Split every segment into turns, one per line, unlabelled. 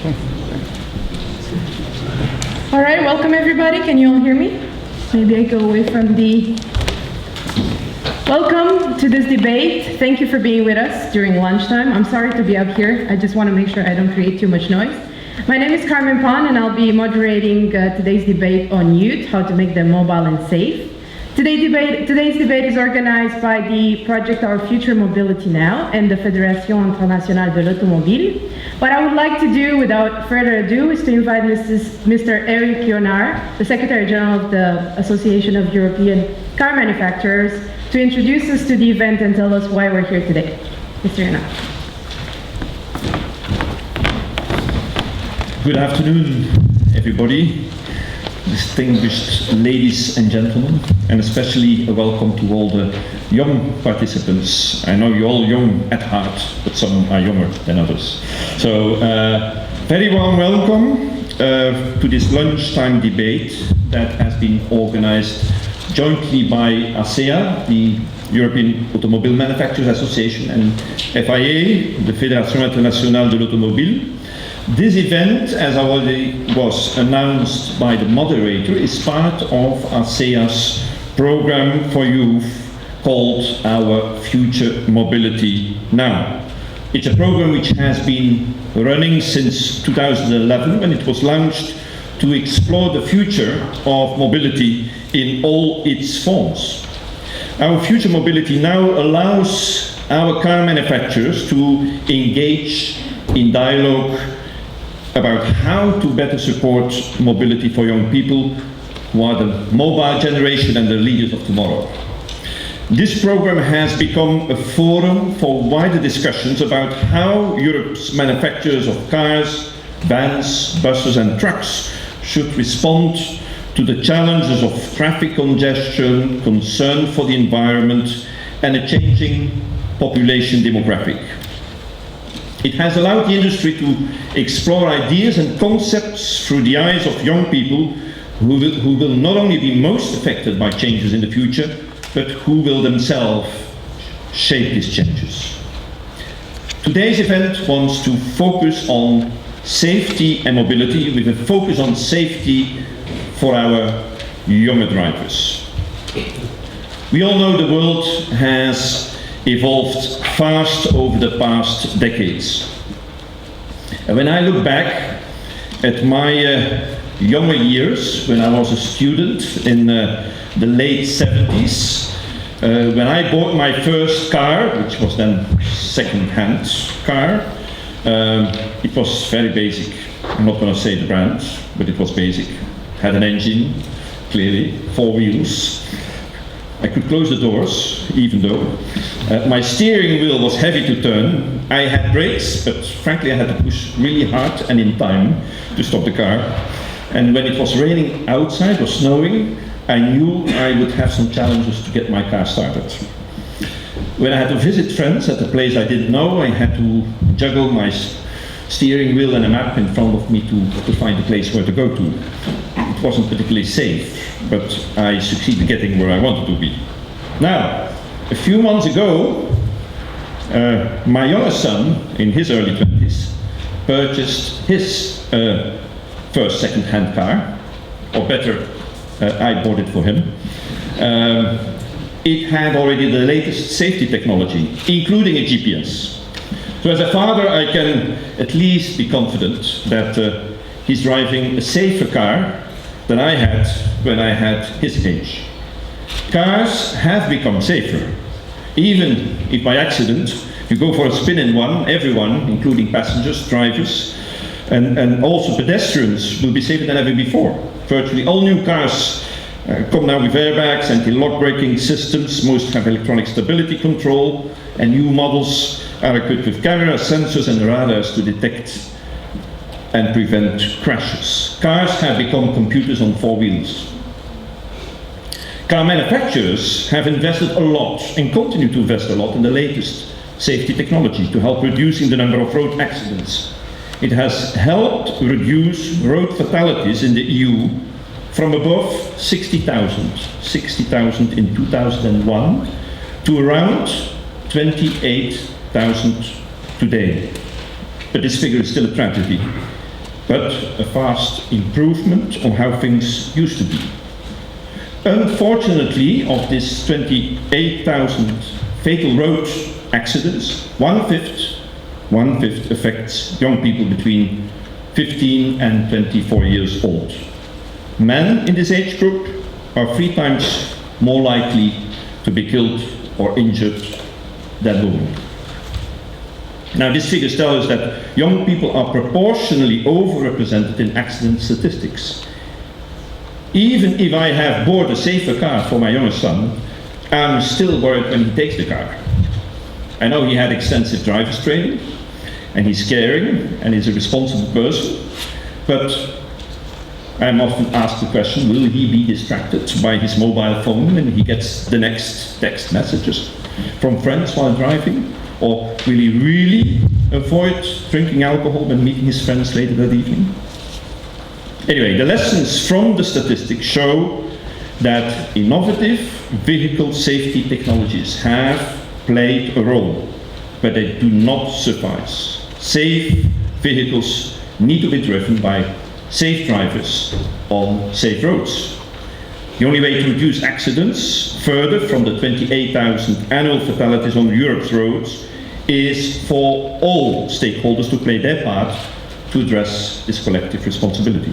All right, welcome everybody. Can you all hear me? Maybe I go away from the... Welcome to this debate. Thank you for being with us during lunchtime. I'm sorry to be up here. I just want to make sure I don't create too much noise. My name is Carmen Pan, and I'll be moderating today's debate on youth, how to make them mobile and safe. Today's debate is organized by the project Our Future Mobility Now and the Fédération Internationale de l'Automobile. What I would like to do, without further ado, is to invite Mr. Eric Yonard, the Secretary General of the Association of European Car Manufacturers, to introduce us to the event and tell us why we're here today. Mr. Yonard.
Good afternoon, everybody. Distinguished ladies and gentlemen, and especially a welcome to all the young participants. I know you're all young at heart, but some are younger than others. So, very warm welcome to this lunchtime debate that has been organized jointly by ACEA, the European Automobile Manufacturers Association, and FIA, the Fédération Internationale de l'Automobile. This event, as already was announced by the moderator, is part of ACEA's program for youth called Our Future Mobility Now. It's a program which has been running since 2011 when it was launched to explore the future of mobility in all its forms. Our Future Mobility Now allows our car manufacturers to engage in dialogue about how to better support mobility for young people who are the mobile generation and the leaders of tomorrow. This program has become a forum for wider discussions about how Europe's manufacturers of cars, vans, buses and trucks should respond to the challenges of traffic congestion, concern for the environment and a changing population demographic. It has allowed the industry to explore ideas and concepts through the eyes of young people who will not only be most affected by changes in the future, but who will themselves shape these changes. Today's event wants to focus on safety and mobility with a focus on safety for our younger drivers. We all know the world has evolved fast over the past decades. And when I look back at my younger years, when I was a student in the late 70s, when I bought my first car, which was then second-hand car, it was very basic. I'm not going to say the brand, but it was basic. Had an engine, clearly, 4 wheels. I could close the doors, even though my steering wheel was heavy to turn. I had brakes, but frankly I had to push really hard and in time to stop the car. And when it was raining outside or snowing, I knew I would have some challenges to get my car started. When I had to visit friends at a place I didn't know, I had to juggle my steering wheel and a map in front of me to find a place where to go to. It wasn't particularly safe, but I succeeded getting where I wanted to be. Now, a few months ago, my youngest son, in his early 20s, purchased his first second-hand car, or better, I bought it for him. It had already the latest safety technology, including a GPS. So as a father, I can at least be confident that he's driving a safer car than I had when I had his age. Cars have become safer. Even if by accident you go for a spin in one, everyone, including passengers, drivers, and also pedestrians, will be safer than ever before. Virtually all new cars come now with airbags, anti-lock braking systems, most have electronic stability control, and new models are equipped with cameras, sensors and radars to detect and prevent crashes. Cars have become computers on 4 wheels. Car manufacturers have invested a lot and continue to invest a lot in the latest safety technology to help reducing the number of road accidents. It has helped reduce road fatalities in the EU from above 60,000 in 2001 to around 28,000 today. But this figure is still a tragedy. but a fast improvement on how things used to be. Unfortunately, of this 28,000 fatal road accidents, one-fifth affects young people between 15 and 24 years old. Men in this age group are 3 times more likely to be killed or injured than women. Now, these figures tell us that young people are proportionally overrepresented in accident statistics. Even if I have bought a safer car for my youngest son, I'm still worried when he takes the car. I know he had extensive driver's training, and he's caring, and he's a responsible person, but I'm often asked the question, will he be distracted by his mobile phone when he gets the next text messages from friends while driving? Or will he really avoid drinking alcohol when meeting his friends later that evening? Anyway, the lessons from the statistics show that innovative vehicle safety technologies have played a role, but they do not suffice. Safe vehicles need to be driven by safe drivers on safe roads. The only way to reduce accidents further from the 28,000 annual fatalities on Europe's roads is for all stakeholders to play their part to address this collective responsibility.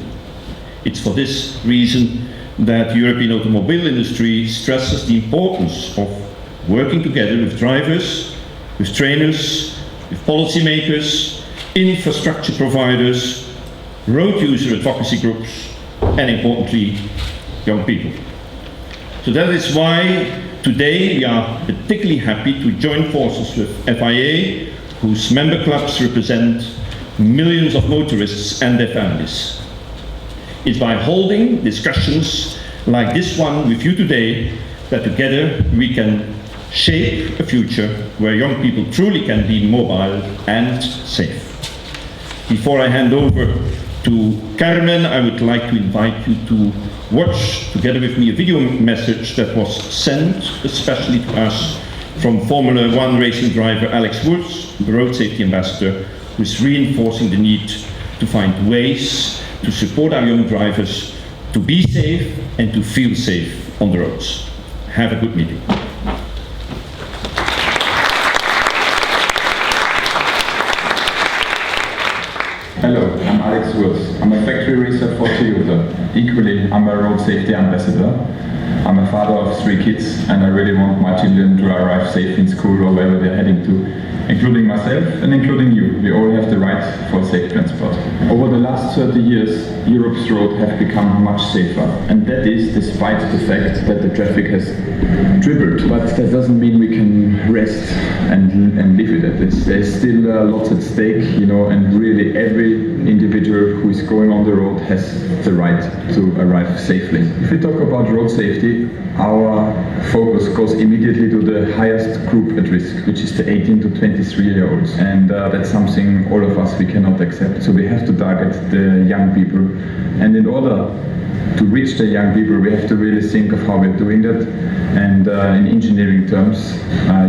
It's for this reason that the European automobile industry stresses the importance of working together with drivers, with trainers, with policymakers, infrastructure providers, road user advocacy groups, and importantly, young people. So that is why today we are particularly happy to join forces with FIA, whose member clubs represent millions of motorists and their families. It's by holding discussions like this one with you today that together we can shape a future where young people truly can be mobile and safe. Before I hand over to Carmen, I would like to invite you to watch together with me a video message that was sent especially to us from Formula One racing driver Alex Woods, the road safety ambassador, who is reinforcing the need to find ways to support our young drivers to be safe and to feel safe on the roads. Have a good meeting.
Hello, I'm Alex Woods. I'm a factory racer for Toyota. Equally, I'm a road safety ambassador. I'm a father of 3 kids, and I really want my children to arrive safe in school or wherever they're heading to, including myself and including you. We all have the right for safe transport. Over the last 30 years, Europe's roads have become much safer, and that is despite the fact that the traffic has tripled. But that doesn't mean we can rest and leave it at this. There's still lots at stake, and really every individual who is going on the road has the right to arrive safely. If we talk about road safety, our focus goes immediately to the highest group at risk, which is the 18 to 23-year-olds. And that's something all of us, we cannot accept. So we have to target the young people. And in order to reach the young people, we have to really think of how we're doing that. And in engineering terms,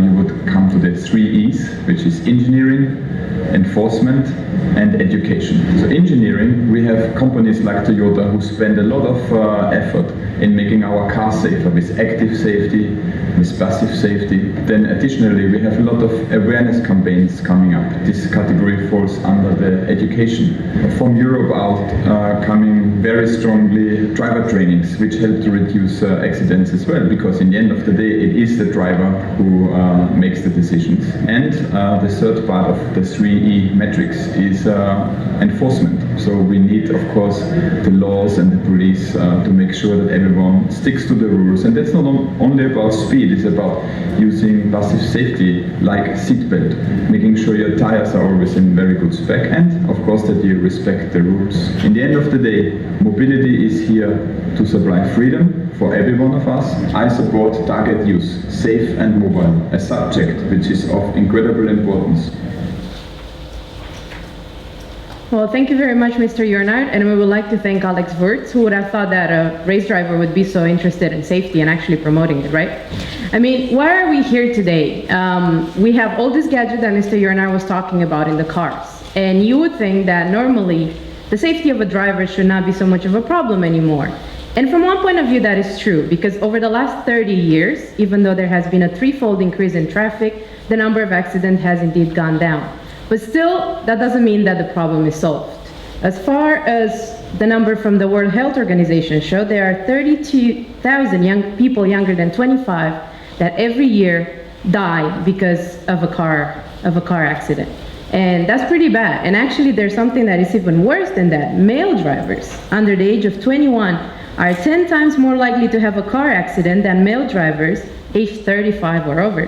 you would come to the 3 E's, which is engineering, enforcement, and education. So engineering, we have companies like Toyota who spend a lot of effort in making our cars safer with active safety, with passive safety. Then additionally, we have a lot of awareness campaigns coming up. This category falls under the education. From Europe out coming very strongly driver trainings, which help to reduce accidents as well, because in the end of the day, it is the driver who makes the decisions. And the third part of the 3E metrics is enforcement. So we need, of course, the laws and the police to make sure that everyone sticks to the rules. And that's not only about speed, it's about using passive safety like seatbelt, making sure your tires are always in very good spec, and of course that you respect the rules. In the end of the day, mobility is here to supply freedom for every one of us. I support target use, safe and mobile, a subject which is of incredible importance.
Well, thank you very much, Mr. Jornaert, and we would like to thank Alex Wurtz, who would have thought that a race driver would be so interested in safety and actually promoting it, right? I mean, why are we here today? We have all these gadgets that Mr. Jornaert was talking about in the cars, and you would think that normally the safety of a driver should not be so much of a problem anymore. And from one point of view, that is true, because over the last 30 years, even though there has been a threefold increase in traffic, the number of accidents has indeed gone down. But still, that doesn't mean that the problem is solved. As far as the number from the World Health Organization show, there are 32,000 young people younger than 25 that every year die because of a car accident. And that's pretty bad. And actually, there's something that is even worse than that. Male drivers under the age of 21 are 10 times more likely to have a car accident than male drivers aged 35 or over.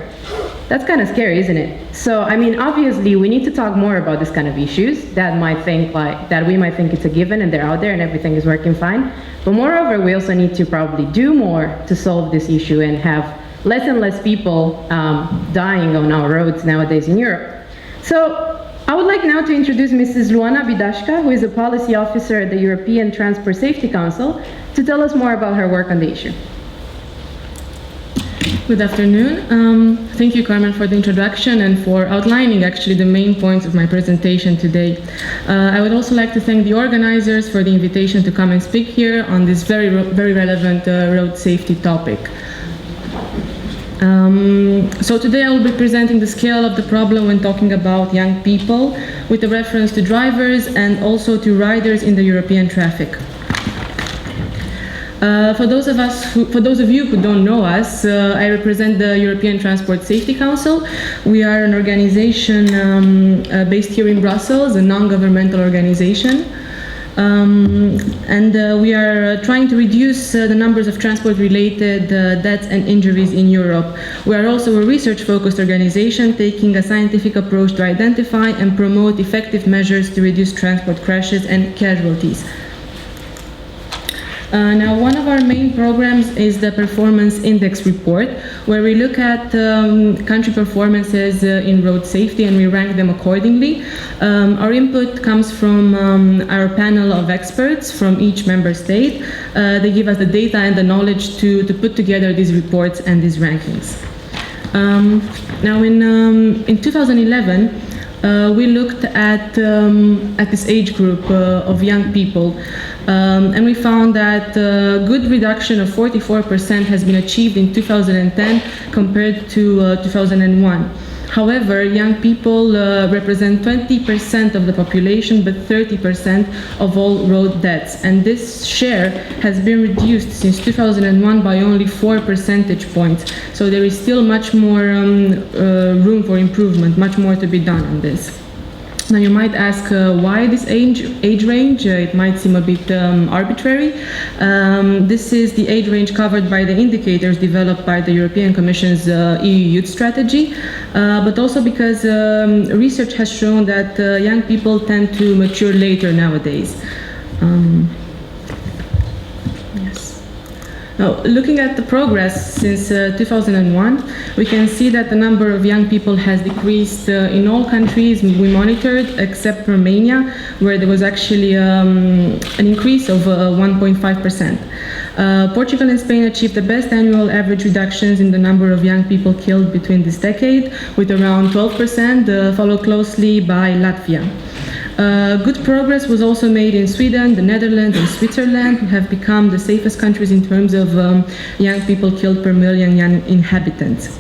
That's kind of scary, isn't it? So, I mean, obviously, we need to talk more about this kind of issues that we might think it's a given and they're out there and everything is working fine. But moreover, we also need to probably do more to solve this issue and have less and less people dying on our roads nowadays in Europe. So, I would like now to introduce Mrs. Luana Bidashka, who is a policy officer at the European Transport Safety Council, to tell us more about her work on the issue.
Good afternoon. Thank you, Carmen, for the introduction and for outlining actually the main points of my presentation today. I would also like to thank the organizers for the invitation to come and speak here on this very relevant road safety topic. So today I will be presenting the scale of the problem when talking about young people with a reference to drivers and also to riders in the European traffic. For those of you who don't know us, I represent the European Transport Safety Council. We are an organization based here in Brussels, a non-governmental organization. We are trying to reduce the numbers of transport-related deaths and injuries in Europe. We are also a research-focused organization taking a scientific approach to identify and promote effective measures to reduce transport crashes and casualties. Now, one of our main programs is the Performance Index Report, where we look at country performances in road safety and we rank them accordingly. Our input comes from our panel of experts from each member state. They give us the data and the knowledge to put together these reports and these rankings. Now, in 2011, we looked at this age group of young people, and we found that a good reduction of 44% has been achieved in 2010 compared to 2001. However, young people represent 20% of the population, but 30% of all road deaths. And this share has been reduced since 2001 by only 4 percentage points. So there is still much more room for improvement, much more to be done on this. Now you might ask why this age range? It might seem a bit arbitrary. This is the age range covered by the indicators developed by the European Commission's EU Youth Strategy, but also because research has shown that young people tend to mature later nowadays. Now, looking at the progress since 2001, we can see that the number of young people has decreased in all countries we monitored, except Romania, where there was actually an increase of 1.5%. Portugal and Spain achieved the best annual average reductions in the number of young people killed between this decade, with around 12%, followed closely by Latvia. Good progress was also made in Sweden, the Netherlands, and Switzerland, who have become the safest countries in terms of young people killed per million young inhabitants.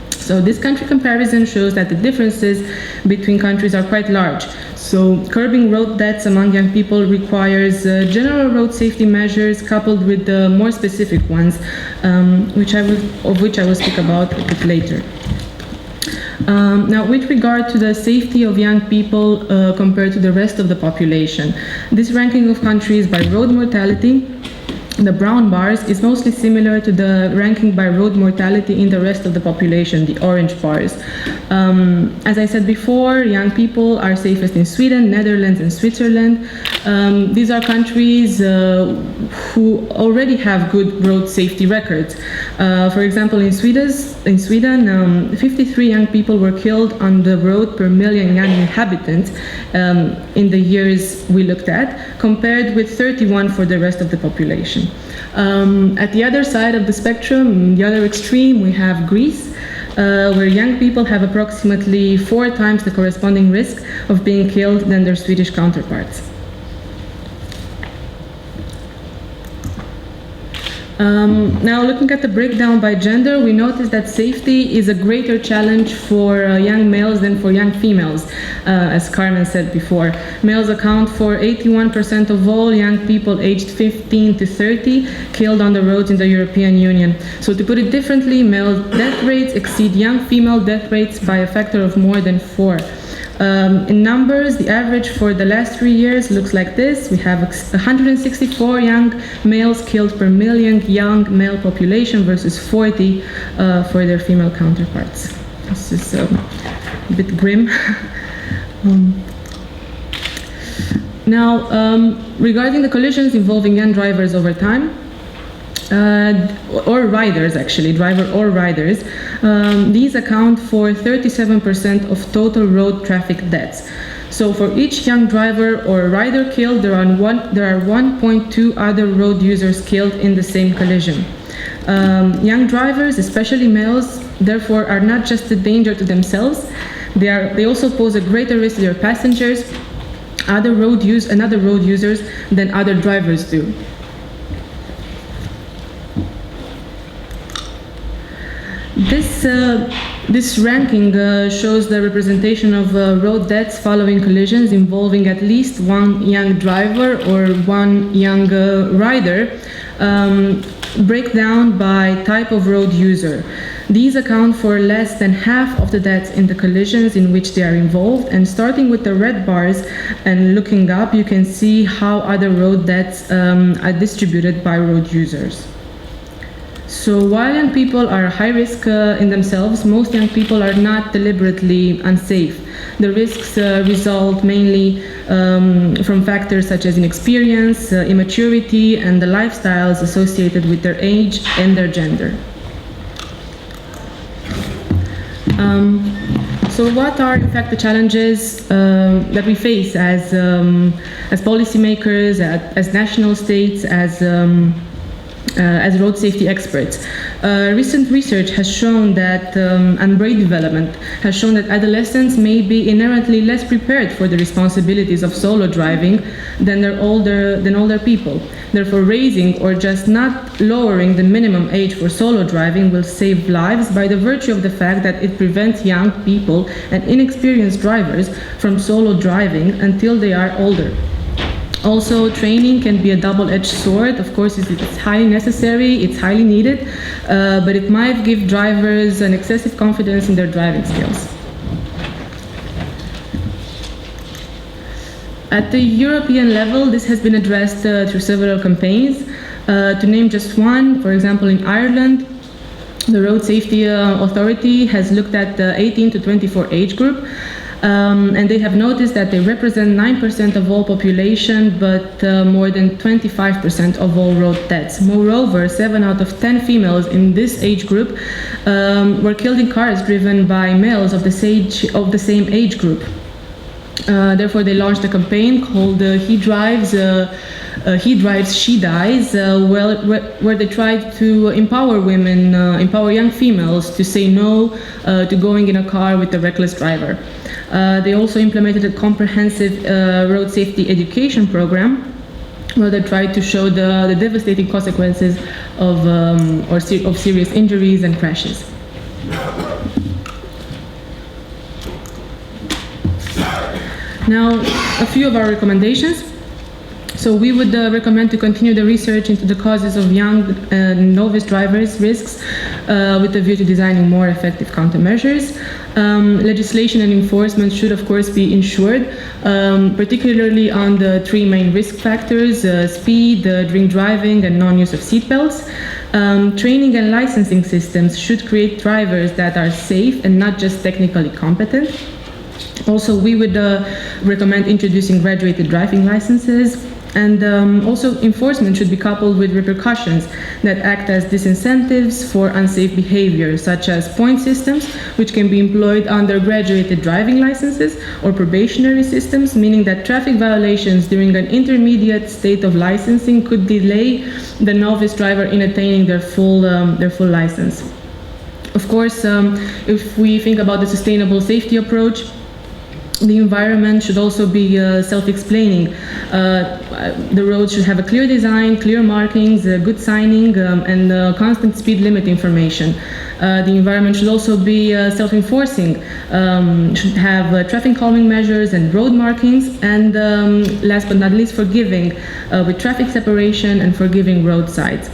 So this country comparison shows that the differences between countries are quite large. So curbing road deaths among young people requires general road safety measures coupled with the more specific ones, of which I will speak about a bit later. Now, with regard to the safety of young people compared to the rest of the population, this ranking of countries by road mortality, the brown bars, is mostly similar to the ranking by road mortality in the rest of the population, the orange bars. As I said before, young people are safest in Sweden, Netherlands, and Switzerland. These are countries who already have good road safety records. For example, in Sweden, 53 young people were killed on the road per million young inhabitants in the years we looked at, compared with 31 for the rest of the population. At the other side of the spectrum, the other extreme, we have Greece, where young people have approximately 4 times the corresponding risk of being killed than their Swedish counterparts. Now, looking at the breakdown by gender, we notice that safety is a greater challenge for young males than for young females, as Carmen said before. Males account for 81% of all young people aged 15 to 30 killed on the roads in the European Union. So to put it differently, male death rates exceed young female death rates by a factor of more than 4. In numbers, the average for the last 3 years looks like this. We have 164 young males killed per million young male population versus 40 for their female counterparts. This is a bit grim. Now, regarding the collisions involving young drivers over time, or riders actually, driver or riders, these account for 37% of total road traffic deaths. So for each young driver or rider killed, there are 1.2 other road users killed in the same collision. Young drivers, especially males, therefore are not just a danger to themselves, they also pose a greater risk to their passengers, other road users than other drivers do. This ranking shows the representation of road deaths following collisions involving at least one young driver or one young rider, breakdown by type of road user. These account for less than half of the deaths in the collisions in which they are involved, and starting with the red bars and looking up, you can see how other road deaths are distributed by road users. So while young people are high risk in themselves, most young people are not deliberately unsafe. The risks result mainly from factors such as inexperience, immaturity, and the lifestyles associated with their age and their gender. So what are in fact the challenges that we face as policymakers, as national states, as road safety experts? Recent research has shown that, and brain development has shown that adolescents may be inherently less prepared for the responsibilities of solo driving than older people. Therefore, raising or just not lowering the minimum age for solo driving will save lives by the virtue of the fact that it prevents young people and inexperienced drivers from solo driving until they are older. Also, training can be a double-edged sword. Of course, it's highly necessary, it's highly needed, but it might give drivers an excessive confidence in their driving skills. At the European level, this has been addressed through several campaigns. To name just one, for example, in Ireland, the Road Safety Authority has looked at the 18 to 24 age group. And they have noticed that they represent 9% of all population, but more than 25% of all road deaths. Moreover, 7 out of 10 females in this age group were killed in cars driven by males of the same age group. Therefore, they launched a campaign called He Drives, She Dies, where they tried to empower women, empower young females to say no to going in a car with a reckless driver. They also implemented a comprehensive road safety education program where they tried to show the devastating consequences of serious injuries and crashes. Now, a few of our recommendations. So we would recommend to continue the research into the causes of young novice drivers' risks with a view to designing more effective countermeasures. Legislation and enforcement should, of course, be ensured, particularly on the 3 main risk factors: speed, drink driving, and non-use of seatbelts. Training and licensing systems should create drivers that are safe and not just technically competent. Also, we would recommend introducing graduated driving licenses. And also, enforcement should be coupled with repercussions that act as disincentives for unsafe behavior, such as point systems, which can be employed under graduated driving licenses, or probationary systems, meaning that traffic violations during an intermediate state of licensing could delay the novice driver in attaining their full license. Of course, if we think about the sustainable safety approach, The environment should also be self-explaining. The roads should have a clear design, clear markings, good signing, and constant speed limit information. The environment should also be self-enforcing, should have traffic calming measures and road markings, and last but not least, forgiving, with traffic separation and forgiving roadsides.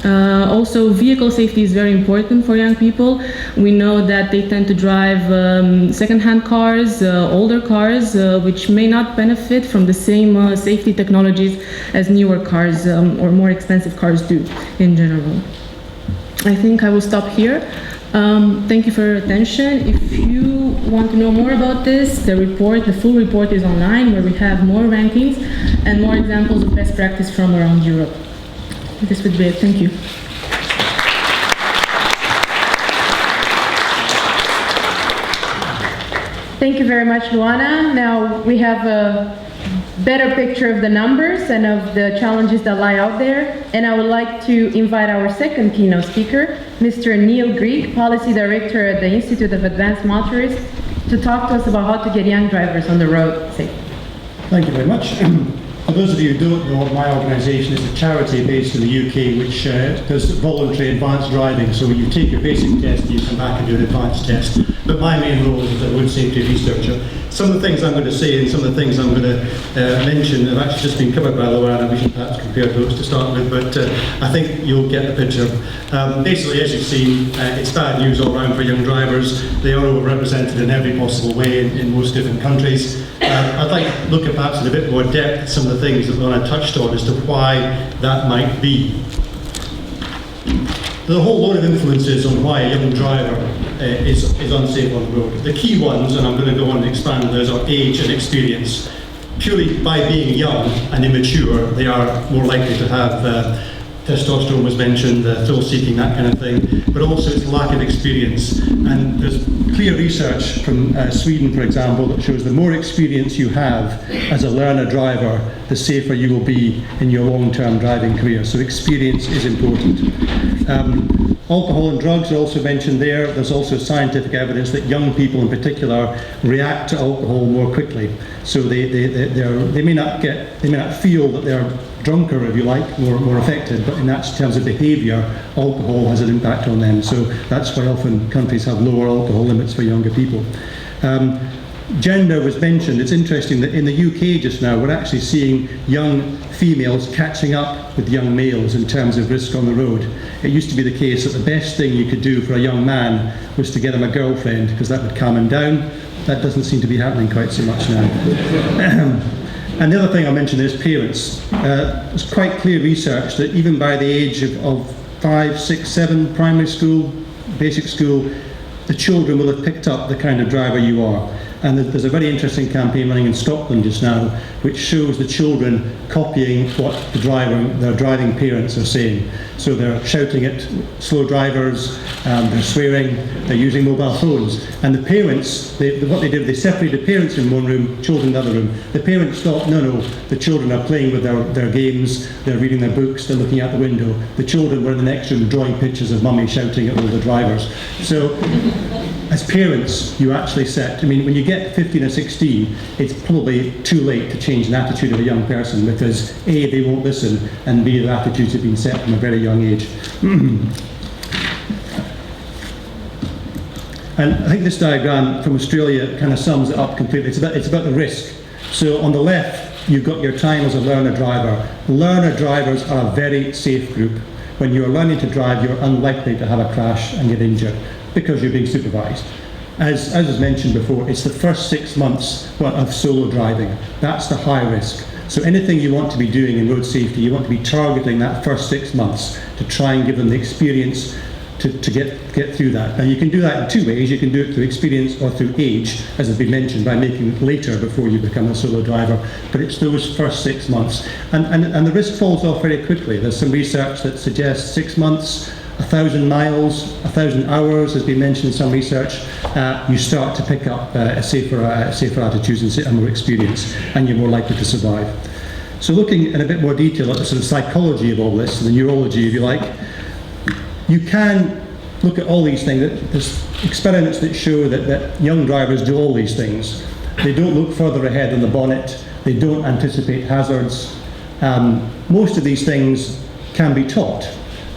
Also, vehicle safety is very important for young people. We know that they tend to drive second-hand cars, older cars, which may not benefit from the same safety technologies as newer cars or more expensive cars do in general. I think I will stop here. Thank you for your attention. If you want to know more about this, the full report is online, where we have more rankings and more examples of best practice from around Europe. This would be it. Thank you.
Thank you very much, Luana. Now we have a better picture of the numbers and of the challenges that lie out there. And I would like to invite our second keynote speaker, Mr. Neil Grieg, Policy Director at the Institute of Advanced Motorists, to talk to us about how to get young drivers on the road safely.
Thank you very much. For those of you who don't know, my organisation is a charity based in the UK which does voluntary advanced driving. So you take your basic test, you come back and do an advanced test. But my main role is as a road safety researcher. Some of the things I'm going to say and some of the things I'm going to mention have actually just been covered by Luana. We should perhaps compare those to start with, but I think you'll get the picture. Basically, as you've seen, it's bad news all around for young drivers. They are overrepresented in every possible way in most different countries. I'd like to look at perhaps in a bit more depth at some of the things that Luana touched on as to why that might be. There's a whole load of influences on why a young driver is unsafe on the road. The key ones, and I'm going to go on and expand on those, are age and experience. Purely by being young and immature, they are more likely to have testosterone was mentioned, thrill-seeking, that kind of thing, but also it's lack of experience. And there's clear research from Sweden, for example, that shows the more experience you have as a learner driver, the safer you will be in your long-term driving career. So experience is important. Alcohol and drugs are also mentioned there. There's also scientific evidence that young people in particular react to alcohol more quickly. So they may not feel that they're drunker, if you like, more affected, but in that terms of behaviour, alcohol has an impact on them. So that's why often countries have lower alcohol limits for younger people. Gender was mentioned. It's interesting that in the UK just now, we're actually seeing young females catching up with young males in terms of risk on the road. It used to be the case that the best thing you could do for a young man was to get him a girlfriend, because that would calm him down. That doesn't seem to be happening quite so much now. And the other thing I mentioned is parents. There's quite clear research that even by the age of 5, 6, 7, primary school, basic school, the children will have picked up the kind of driver you are. And there's a very interesting campaign running in Scotland just now, which shows the children copying what their driving parents are saying. So they're shouting at slow drivers, they're swearing, they're using mobile phones. And the parents, what they did, they separated parents in one room, children in the other room. The parents thought, no, the children are playing with their games, they're reading their books, they're looking out the window. The children were in the next room drawing pictures of mummy shouting at all the drivers. So, as parents, you actually set, when you get 15 or 16, it's probably too late to change an attitude of a young person, because A, they won't listen, and B, their attitudes have been set from a very young age. And I think this diagram from Australia kind of sums it up completely. It's about the risk. So on the left, you've got your time as a learner driver. Learner drivers are a very safe group. When you're learning to drive, you're unlikely to have a crash and get injured, because you're being supervised. As was mentioned before, it's the first 6 months of solo driving. That's the high risk. So anything you want to be doing in road safety, you want to be targeting that first 6 months to try and give them the experience to get through that. Now you can do that in two ways. You can do it through experience or through age, as has been mentioned, by making it later before you become a solo driver. But it's those first 6 months. And the risk falls off very quickly. There's some research that suggests 6 months, 1,000 miles, 1,000 hours has been mentioned in some research, you start to pick up safer attitudes and more experience, and you're more likely to survive. So looking in a bit more detail at the sort of psychology of all this, the neurology, if you like, you can look at all these things. There's experiments that show that young drivers do all these things. They don't look further ahead than the bonnet. They don't anticipate hazards. Most of these things can be taught,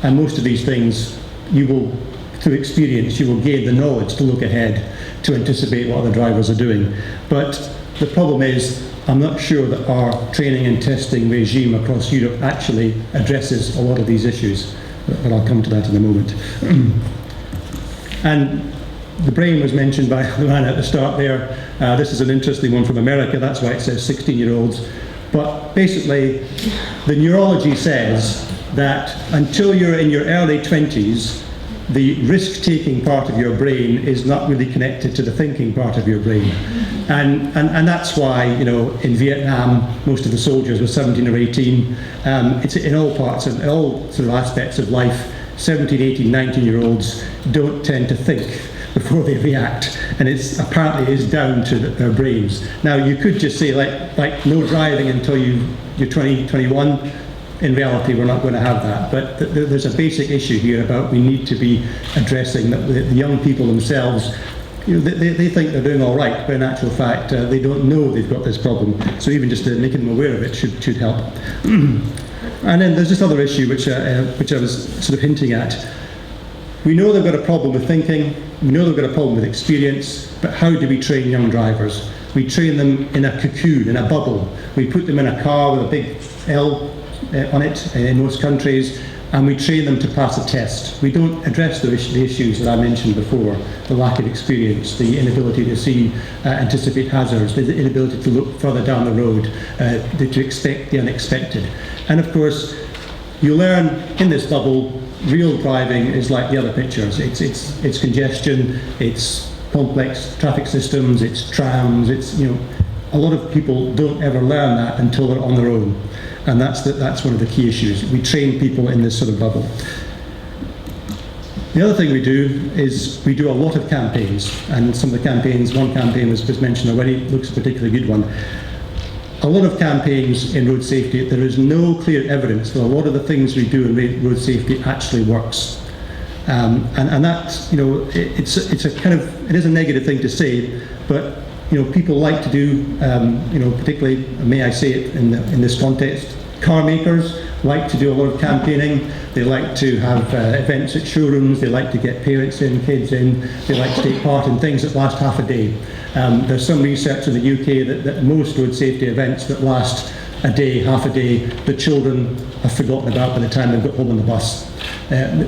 and most of these things you will, through experience, you will gain the knowledge to look ahead, to anticipate what other drivers are doing. But the problem is, I'm not sure that our training and testing regime across Europe actually addresses a lot of these issues, but I'll come to that in a moment. And the brain was mentioned by the man at the start there. This is an interesting one from America, that's why it says 16-year-olds. But basically, the neurology says that until you're in your early 20s, the risk-taking part of your brain is not really connected to the thinking part of your brain. And that's why, you know, in Vietnam, most of the soldiers were 17 or 18. It's in all parts of, all sort of aspects of life, 17, 18, 19-year-olds don't tend to think before they react, and it's apparently is down to their brains. Now, you could just say like no driving until you're 20, 21. In reality, we're not going to have that, but there's a basic issue here about we need to be addressing that the young people themselves, you know, they think they're doing all right, but in actual fact, they don't know they've got this problem. So even just making them aware of it should help. And then there's this other issue which I was sort of hinting at. We know they've got a problem with thinking, we know they've got a problem with experience, but how do we train young drivers? We train them in a cocoon, in a bubble. We put them in a car with a big L on it in most countries, and we train them to pass a test. We don't address the issues that I mentioned before, the lack of experience, the inability to see, anticipate hazards, the inability to look further down the road, to expect the unexpected. And of course, you learn in this bubble, real driving is like the other pictures. It's congestion, it's complex traffic systems, it's trams, it's, you know, a lot of people don't ever learn that until they're on their own. And that's one of the key issues. We train people in this sort of bubble. The other thing we do is we do a lot of campaigns, and some of the campaigns, one campaign was mentioned already, looks a particularly good one. A lot of campaigns in road safety, there is no clear evidence that a lot of the things we do in road safety actually works. And that's, you know, it's a kind of, it is a negative thing to say, but you know, people like to do, you know, particularly, may I say it in this context, car makers like to do a lot of campaigning. They like to have events at showrooms. They like to get parents in, kids in. They like to take part in things that last half a day. There's some research in the UK that most road safety events that last a day, half a day, the children have forgotten about by the time they've got home on the bus.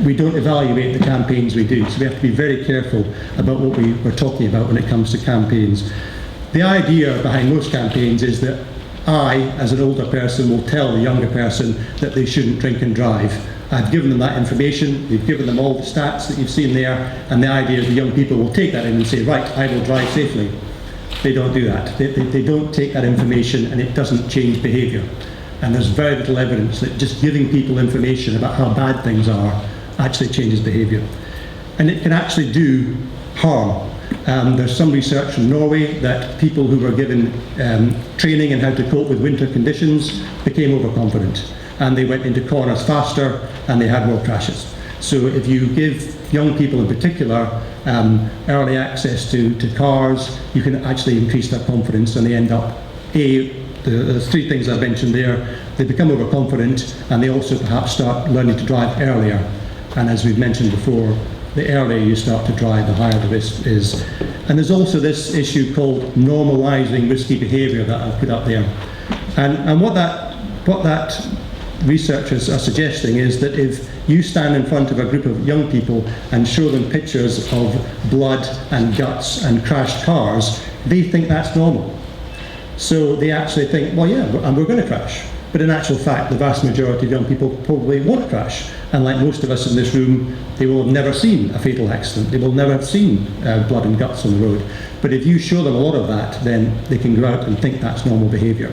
We don't evaluate the campaigns we do, so we have to be very careful about what we're talking about when it comes to campaigns. The idea behind most campaigns is that I, as an older person, will tell the younger person that they shouldn't drink and drive. I've given them that information, we've given them all the stats that you've seen there, and the idea is the young people will take that in and say, right, I will drive safely. They don't do that. They don't take that information, and it doesn't change behaviour. And there's very little evidence that just giving people information about how bad things are actually changes behaviour. And it can actually do harm. There's some research from Norway that people who were given training in how to cope with winter conditions became overconfident, and they went into corners faster and they had more crashes. So if you give young people in particular early access to cars, you can actually increase their confidence, and they end up, the three things I mentioned there, they become overconfident, and they also perhaps start learning to drive earlier. And as we've mentioned before, the earlier you start to drive, the higher the risk is. And there's also this issue called normalising risky behaviour that I've put up there. And what that researchers are suggesting is that if you stand in front of a group of young people and show them pictures of blood and guts and crashed cars, they think that's normal. So they actually think, well, yeah, and we're going to crash. But in actual fact, the vast majority of young people probably won't crash. And like most of us in this room, they will have never seen a fatal accident. They will never have seen blood and guts on the road. But if you show them a lot of that, then they can go out and think that's normal behaviour.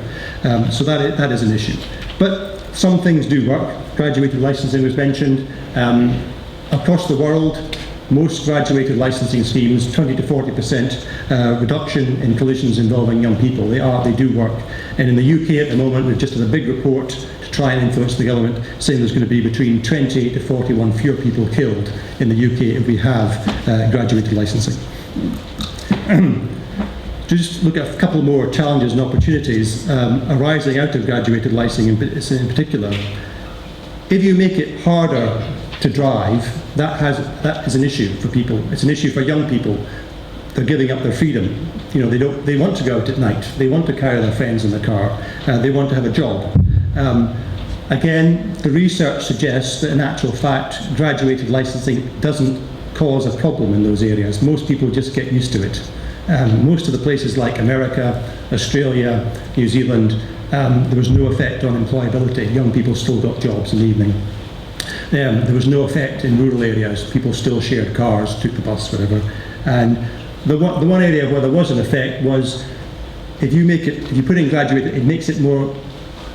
So that is an issue. But some things do work. Graduated licensing was mentioned. Across the world, most graduated licensing schemes, 20 to 40% reduction in collisions involving young people. They do work. And in the UK at the moment, we've just had a big report to try and influence the government, saying there's going to be between 28 to 41 fewer people killed in the UK if we have graduated licensing. to just look at a couple more challenges and opportunities arising out of graduated licensing in particular. If you make it harder to drive, that is an issue for people. It's an issue for young people. They're giving up their freedom. You know, they want to go out at night. They want to carry their friends in the car. They want to have a job. Again, the research suggests that in actual fact, graduated licensing doesn't cause a problem in those areas. Most people just get used to it. Most of the places like America, Australia, New Zealand, there was no effect on employability. Young people still got jobs in the evening. There was no effect in rural areas. People still shared cars, took the bus, whatever. And the one area where there was an effect was if you put in graduate, it makes it more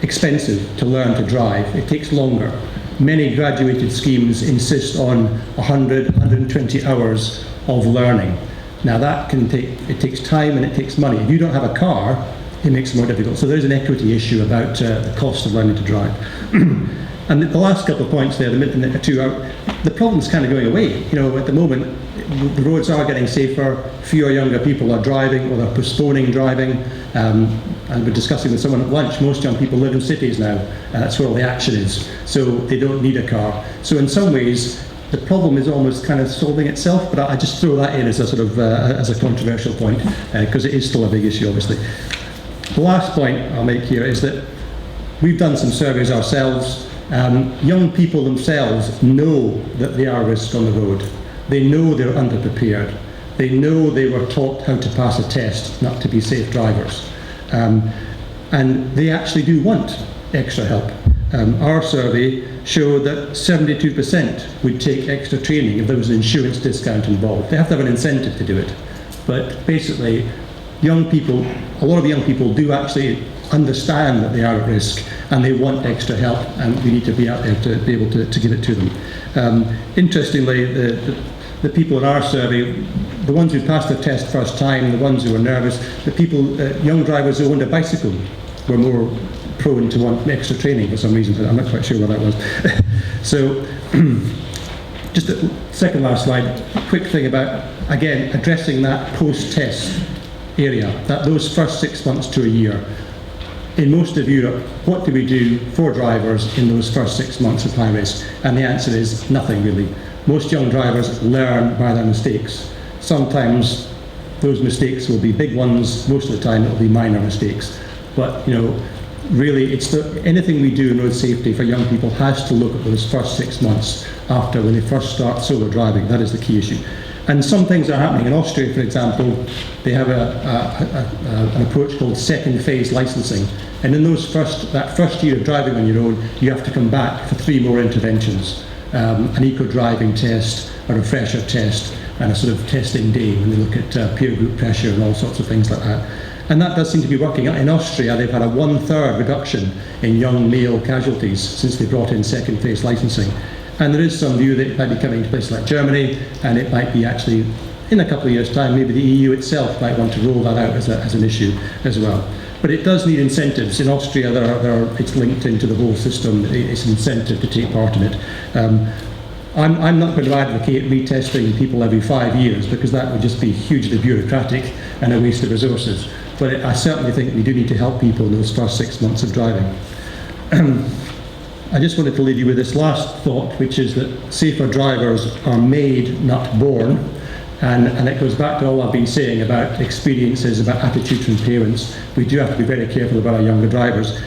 expensive to learn to drive. It takes longer. Many graduated schemes insist on 100, 120 hours of learning. Now that it takes time and it takes money. If you don't have a car, it makes it more difficult. So there's an equity issue about the cost of learning to drive. And the last couple of points there, the problem's kind of going away. You know, at the moment, the roads are getting safer, fewer younger people are driving or they're postponing driving. And we're discussing with someone at lunch, most young people live in cities now, and that's where all the action is. So they don't need a car. So in some ways, the problem is almost kind of solving itself, but I just throw that in as a sort of as a controversial point, because it is still a big issue, obviously. The last point I'll make here is that we've done some surveys ourselves. Young people themselves know that they are a risk on the road. They know they're underprepared. They know they were taught how to pass a test, not to be safe drivers. And they actually do want extra help. Our survey showed that 72% would take extra training if there was an insurance discount involved. They have to have an incentive to do it. But basically, young people, a lot of young people do actually understand that they are at risk and they want extra help, and we need to be out there to be able to give it to them. Interestingly, the people in our survey, the ones who passed their test first time, the ones who were nervous, the people, young drivers who owned a bicycle were more prone to want extra training for some reason. I'm not quite sure what that was. So, just the second last slide, quick thing about, again, addressing that post-test area, that those first 6 months to a year. In most of Europe, what do we do for drivers in those first 6 months of high risk? And the answer is nothing really. Most young drivers learn by their mistakes. Sometimes those mistakes will be big ones, most of the time it will be minor mistakes. But you know, really anything we do in road safety for young people has to look at those first 6 months after when they first start solo driving. That is the key issue. And some things are happening. In Austria, for example, they have an approach called second phase licensing. And in that first year of driving on your own, you have to come back for 3 more interventions. An eco-driving test, a refresher test, and a sort of testing day when they look at peer group pressure and all sorts of things like that. And that does seem to be working. In Austria, they've had a 1/3 reduction in young male casualties since they brought in second phase licensing. And there is some view that it might be coming to places like Germany, and it might be actually, in a couple of years' time, maybe the EU itself might want to roll that out as an issue as well. But it does need incentives. In Austria, it's linked into the whole system. It's an incentive to take part in it. I'm not going to advocate retesting people every 5 years, because that would just be hugely bureaucratic and a waste of resources. But I certainly think we do need to help people in those first 6 months of driving. I just wanted to leave you with this last thought, which is that safer drivers are made, not born. And it goes back to all I've been saying about experiences, about attitude from parents. We do have to be very careful about our younger drivers.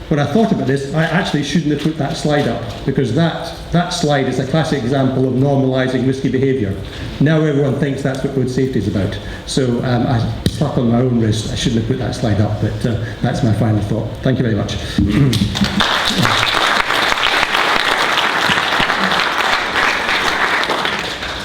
When I thought about this, I actually shouldn't have put that slide up, because that slide is a classic example of normalising risky behaviour. Now everyone thinks that's what road safety is about. So I slap on my own wrist. I shouldn't have put that slide up, but that's my final thought. Thank you very much.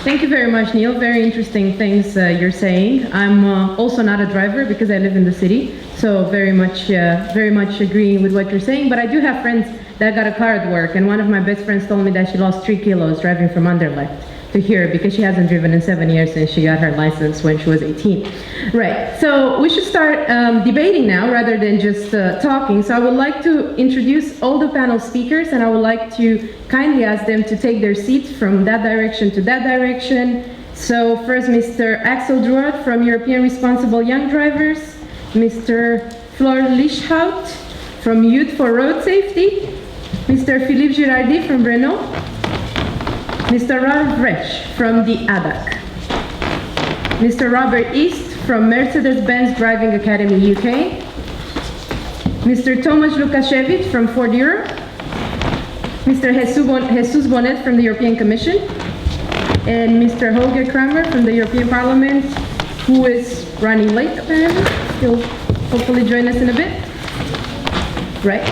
Thank you very much, Neil. Very interesting things you're saying. I'm also not a driver because I live in the city, so very much agreeing with what you're saying. But I do have friends that got a car at work, and one of my best friends told me that she lost 3 kilos driving from Anderlecht to here because she hasn't driven in 7 years since she got her license when she was 18. Right, so we should start debating now rather than just talking. So I would like to introduce all the panel speakers, and I would like to kindly ask them to take their seats from that direction to that direction, So first, Mr. Axel Druat from European Responsible Young Drivers, Mr. Flor Lischhout from Youth for Road Safety, Mr. Philippe Girardi from Renault, Mr. Ralph Resch from the ADAC, Mr. Robert East from Mercedes-Benz Driving Academy UK, Mr. Tomasz Lukasiewicz from Ford Europe, Mr. Jesus Bonet from the European Commission, and Mr. Holger Kramer from the European Parliament, who is running late apparently. He'll hopefully join us in a bit. Right?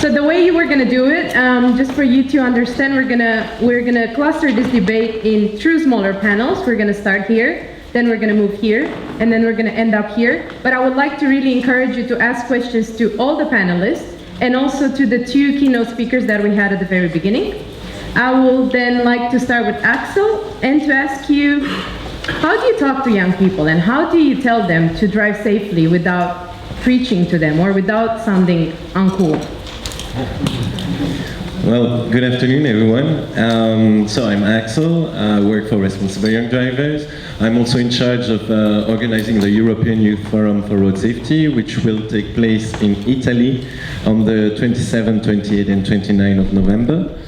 So the way we're gonna do it, just for you to understand, we're gonna cluster this debate in two smaller panels. We're gonna start here, then we're gonna move here, and then we're gonna end up here. But I would like to really encourage you to ask questions to all the panelists and also to the two keynote speakers that we had at the very beginning. I will then like to start with Axel and to ask you, how do you talk to young people and how do you tell them to drive safely without preaching to them or without sounding uncool?
Well, good afternoon, everyone. So I'm Axel. I work for Responsible Young Drivers. I'm also in charge of organizing the European Youth Forum for Road Safety, which will take place in Italy on the 27th, 28th, and 29th of November.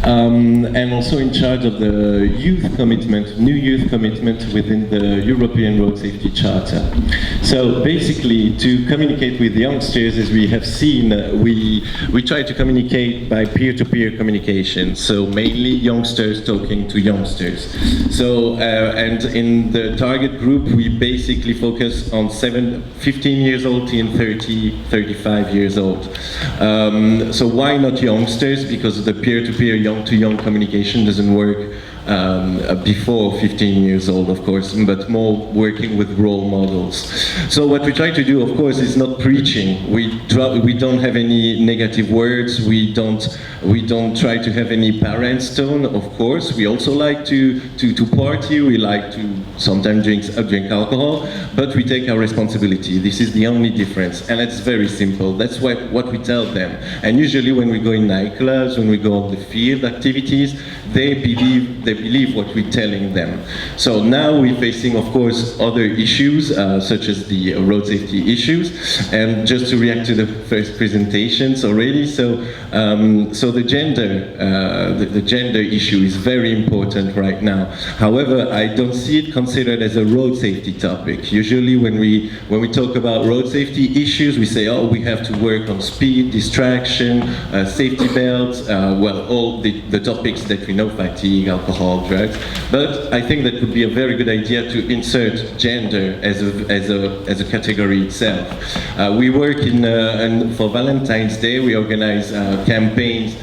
And also in charge of the youth commitment, new youth commitment within the European Road Safety Charter. So basically, to communicate with youngsters, as we have seen, we try to communicate by peer-to-peer communication. So mainly youngsters talking to youngsters. So and in the target group, we basically focus on 15 years old to 35 years old. So why not youngsters? Because the peer-to-peer, young-to-young communication doesn't work before 15 years old, of course, but more working with role models. So what we try to do, of course, is not preaching. We don't have any negative words. We don't try to have any parents' tone. Of course, we also like to party. We like to sometimes drink alcohol, but we take our responsibility. This is the only difference, and it's very simple. That's what we tell them. And usually, when we go in nightclubs, when we go on the field activities, they believe what we're telling them. So now we're facing, of course, other issues, such as the road safety issues. And just to react to the first presentations already, so the gender issue is very important right now. However, I don't see it considered as a road safety topic. Usually when we talk about road safety issues, we say, oh, we have to work on speed, distraction, safety belts, well, all the topics that we know, fatigue, alcohol, drugs. But I think that would be a very good idea to insert gender as a category itself. We work for Valentine's Day, we organize campaigns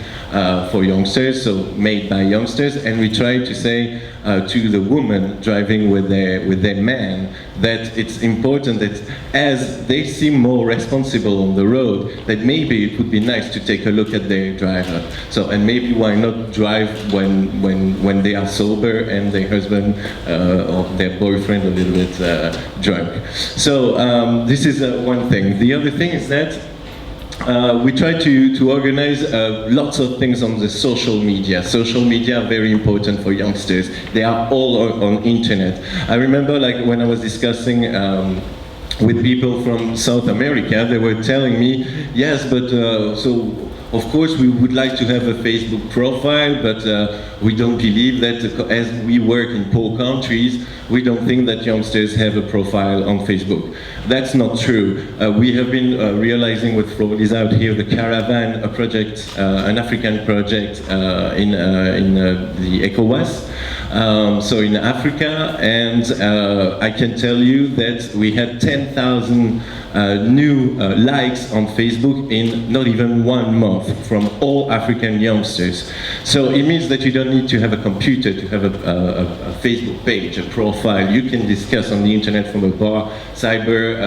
for youngsters, so made by youngsters, and we try to say to the women driving with their man that it's important that as they seem more responsible on the road, that maybe it would be nice to take a look at their driver. So, and maybe why not drive when they are sober and their husband or their boyfriend a little bit drunk. So this is one thing. The other thing is that we try to organize lots of things on the social media. Social media are very important for youngsters. They are all on internet. I remember, like, when I was discussing with people from South America, they were telling me, yes, but so of course we would like to have a Facebook profile, but we don't believe that as we work in poor countries, we don't think that youngsters have a profile on Facebook. That's not true. We have been realizing with Flo is out here, the Caravan, a project, an African project in the ECOWAS, so in Africa, and I can tell you that we had 10,000 new likes on Facebook in not even 1 month from all African youngsters. So it means that you don't need to have a computer to have a Facebook page, a profile. You can discuss on the internet from a bar, cyber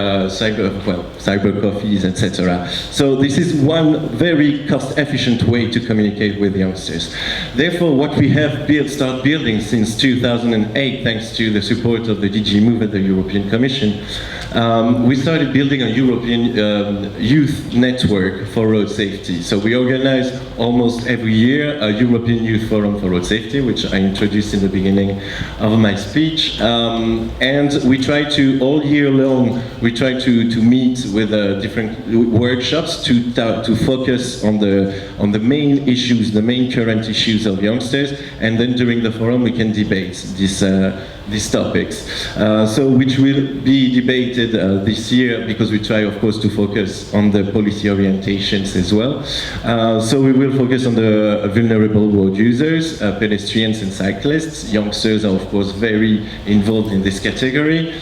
coffees, etc. So this is one very cost-efficient way to communicate with youngsters. Therefore, what we have started building since 2008, thanks to the support of the DG Move at the European Commission, we started building building a European youth network for road safety. So we organize almost every year a European Youth Forum for Road Safety, which I introduced in the beginning of my speech. And we try to, all year long, we try to meet with different workshops to focus on the main issues, the main current issues of youngsters, and then during the forum we can debate these topics. So which will be debated this year, because we try of course to focus on the policy orientations as well. So we will focus on the vulnerable road users, pedestrians and cyclists. Youngsters are of course very involved in this category.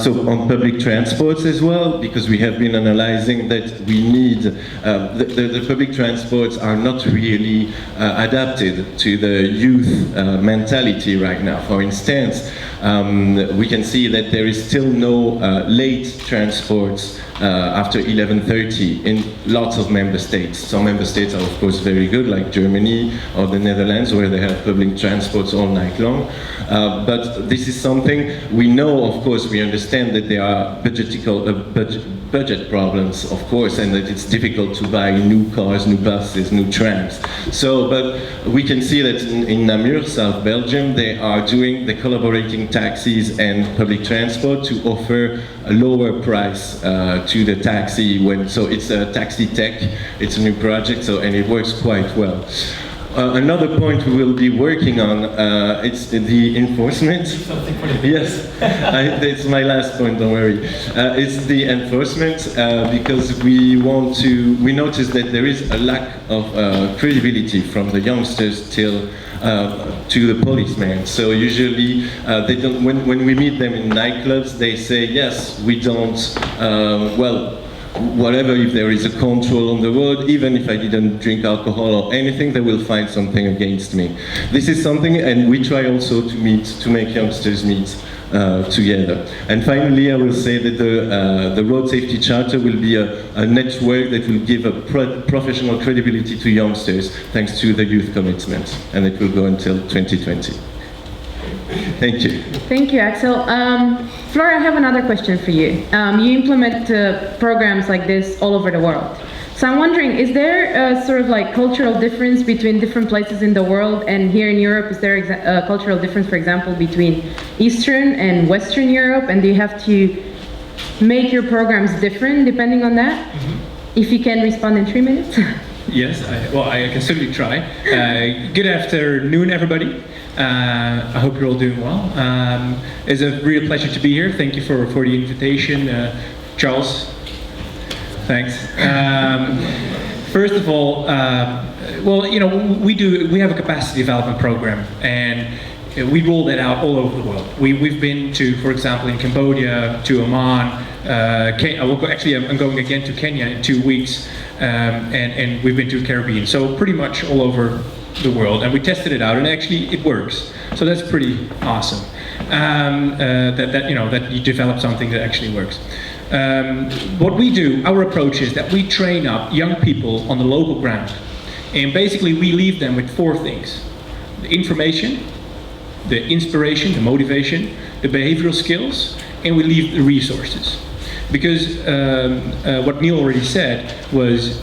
So on public transports as well, because we have been analyzing that we need, the public transports are not really adapted to the youth mentality right now. For instance, we can see that there is still no late transports after 11:30 in lots of member states. Some member states are of course very good, like Germany or the Netherlands, where they have public transports all night long. But this is something we know, of course, we understand that there are budget problems, of course, and that it's difficult to buy new cars, new buses, new trams. So, but we can see that in Namur, South Belgium, they're collaborating taxis and public transport to offer a lower price to the taxi so it's a taxi tech, it's a new project, and it works quite well. Another point we will be working on, it's the enforcement. Yes, it's my last point, don't worry. It's the enforcement, because we notice that there is a lack of credibility from the youngsters to the policemen. So usually they don't. When we meet them in nightclubs, they say, yes, we don't. Whatever, if there is a control on the road, even if I didn't drink alcohol or anything, they will find something against me. This is something, and we try also to make youngsters meet together. And finally, I will say that the Road Safety Charter will be a network that will give a professional credibility to youngsters, thanks to the youth commitment, and it will go until 2020. Thank you.
Thank you, Axel. Flora, I have another question for you. You implement programs like this all over the world. So I'm wondering, is there a sort of like cultural difference between different places in the world? And here in Europe, is there a cultural difference, for example, between Eastern and Western Europe? And do you have to make your programs different depending on that? Mm-hmm. If you can respond in 3 minutes.
Yes, I can certainly try. Good afternoon, everybody. I hope you're all doing well. It's a real pleasure to be here. Thank you for the invitation, Charles. Thanks. First of all, we have a capacity development program, and we roll that out all over the world. We've been to, for example, in Cambodia, to Oman. I'm going again to Kenya in 2 weeks, and we've been to the Caribbean. So pretty much all over the world, and we tested it out, and actually it works. So that's pretty awesome. That you develop something that actually works. What we do, our approach is that we train up young people on the local ground, and basically we leave them with 4 things: the information, the inspiration, the motivation, the behavioral skills, and we leave the resources. Because what Neil already said was,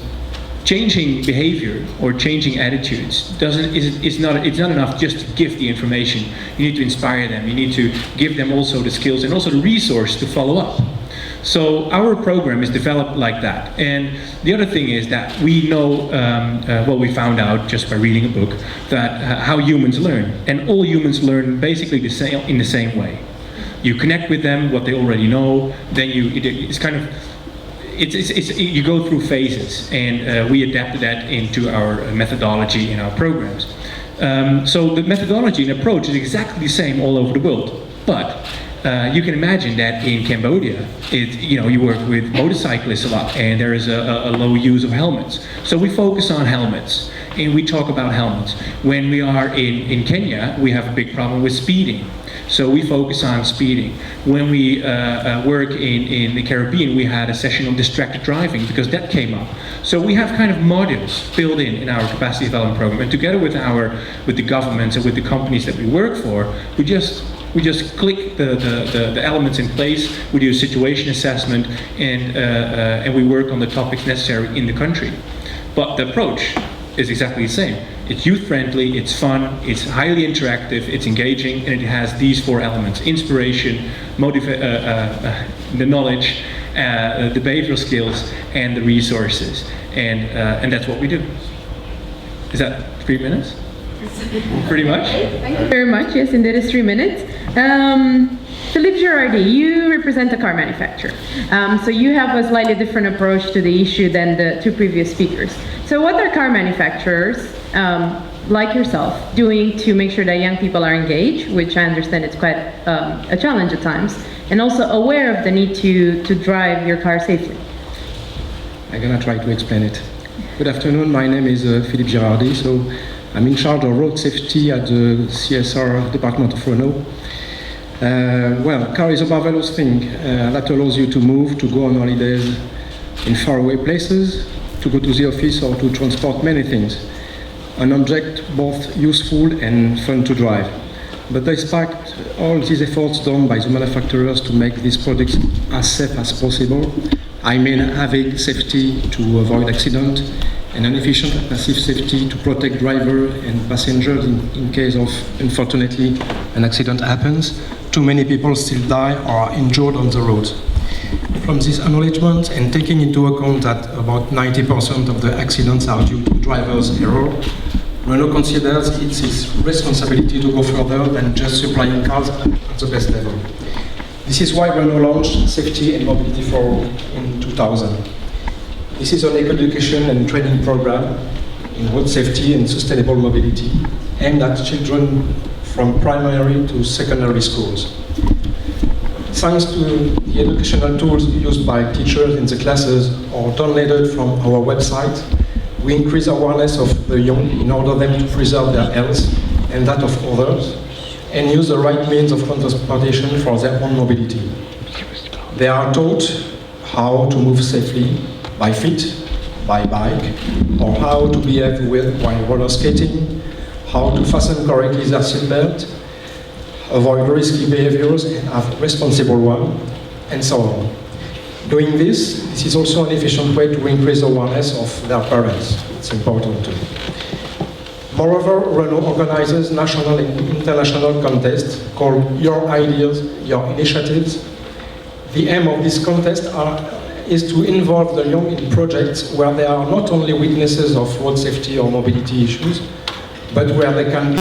changing behavior or changing attitudes it's not enough just to give the information. You need to inspire them. You need to give them also the skills and also the resource to follow up. So our program is developed like that. And the other thing is that we know, we found out just by reading a book, that how humans learn, and all humans learn basically in the same way. You connect with them, what they already know, then you go through phases, and we adapted that into our methodology in our programs. So the methodology and approach is exactly the same all over the world, but you can imagine that in Cambodia, you work with motorcyclists a lot, and there is a low use of helmets. So we focus on helmets, and we talk about helmets. When we are in Kenya, we have a big problem with speeding. So we focus on speeding. When we work in the Caribbean, we had a session on distracted driving, because that came up. So we have kind of modules built in our capacity development program, and together with the governments and with the companies that we work for, we just We just click the elements in place, we do a situation assessment, and we work on the topics necessary in the country. But the approach is exactly the same. It's youth-friendly, it's fun, it's highly interactive, it's engaging, and it has these 4 elements: inspiration, the knowledge, the behavioral skills, and the resources. And that's what we do. Is that 3 minutes? Pretty much?
Thank you very much. Yes, indeed, it's 3 minutes. Philippe Girardi, you represent a car manufacturer. So you have a slightly different approach to the issue than the 2 previous speakers. So what are car manufacturers, like yourself, doing to make sure that young people are engaged, which I understand it's quite a challenge at times, and also aware of the need to drive your car safely?
I'm gonna try to explain it. Good afternoon, my name is Philippe Girardi, so I'm in charge of road safety at the CSR department of Renault. Well, car is a marvelous thing that allows you to move, to go on holidays in faraway places, to go to the office or to transport many things. An object both useful and fun to drive. But despite all these efforts done by the manufacturers to make these products as safe as possible, I mean having safety to avoid accident and an efficient and passive safety to protect driver and passengers in case of, unfortunately, an accident happens, too many people still die or are injured on the road. From this acknowledgement and taking into account that about 90% of the accidents are due to drivers' error, Renault considers it's its responsibility to go further than just supplying cars at the best level. This is why Renault launched Safety and Mobility for All in 2000. This is an education and training program in road safety and sustainable mobility aimed at children from primary to secondary schools. Thanks to the educational tools used by teachers in the classes or downloaded from our website, we increase awareness of the young in order them to preserve their health and that of others, and use the right means of transportation for their own mobility. They are taught how to move safely by feet, by bike, or how to behave while roller skating, how to fasten correctly their seatbelt, avoid risky behaviors and have responsible one, and so on. Doing this is also an efficient way to increase awareness of their parents. It's important too. Moreover, Renault organizes national and international contests called Your Ideas, Your Initiatives. The aim of this contest is to involve the young in projects where they are not only witnesses of road safety or mobility issues, but where they can